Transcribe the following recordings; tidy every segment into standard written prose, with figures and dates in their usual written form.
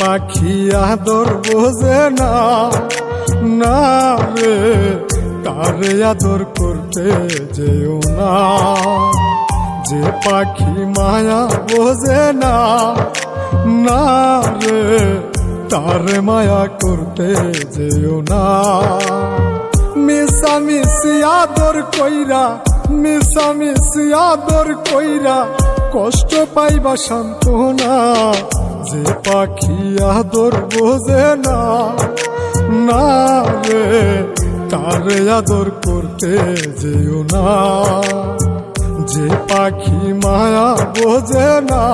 পাখি আদর বোঝে না, না রে তারে আদর করতে যেও না। যে পাখি মায়া বোঝে না, না রে তারে মায়া করতে যেও না। মিশামিশি আদর কইরা, মিশামিশি আদর কইরা কষ্ট পাইবা সান্ত্বনা। যে পাখি আদর বোঝে না, না রে তারে আদর করতে যেও না। যে পাখি মায়া বোঝে না,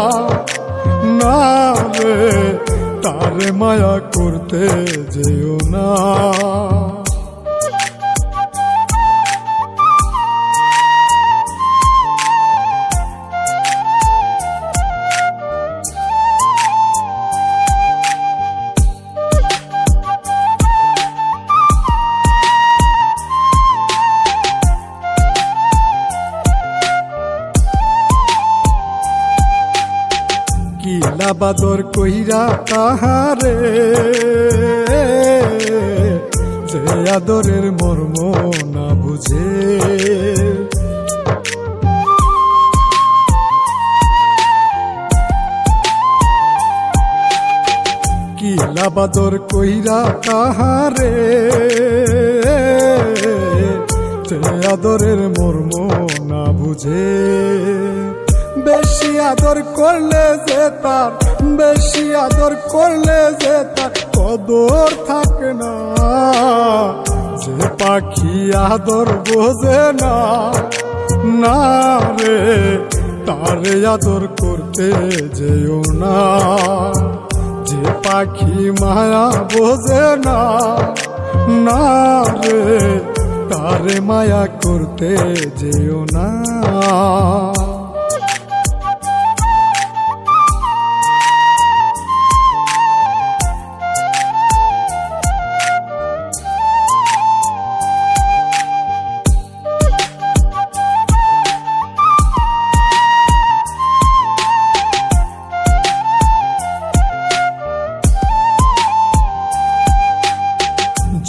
না রে তারে মায়া করতে যেও না। কিলা বাদর কইরা তাহারে, যে আদরের মর্ম না বুঝে। কিলা বাদর কইরা তাহারে, যে আদরের মর্ম না বুঝে। বেশি আদর করলে যে তার, বেশি আদর করলে যে তার কদর থাকে না। যে পাখি আদর বোঝে না, না রে তারে আদর করতে যেও না। যে পাখি মায়া বোঝে না, না রে তারে মায়া করতে যেও না।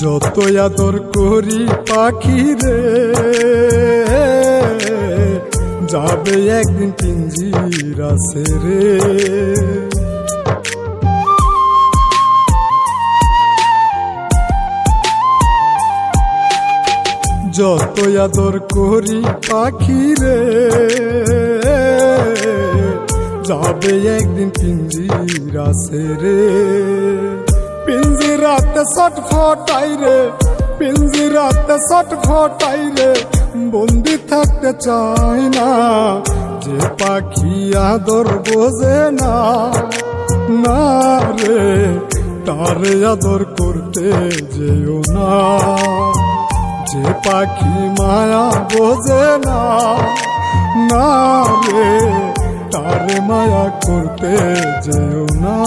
যত আদর করি পাখি রে, যাবে একদিন পিঞ্জিরা ছেড়ে। যত আদর করি পাখি রে, যাবে একদিন পিঞ্জিরা ছেড়ে। পিঞ্জিরাতে ছটফটাই রে, পিঞ্জিরাতে ছটফটাই রে, বন্দি থাকতে চাই না। যে পাখি আদর বোঝে না, না রে তারে আদর করতে যেও না। যে পাখি মায়া বোঝে না, না রে তারে মায়া করতে যেও না।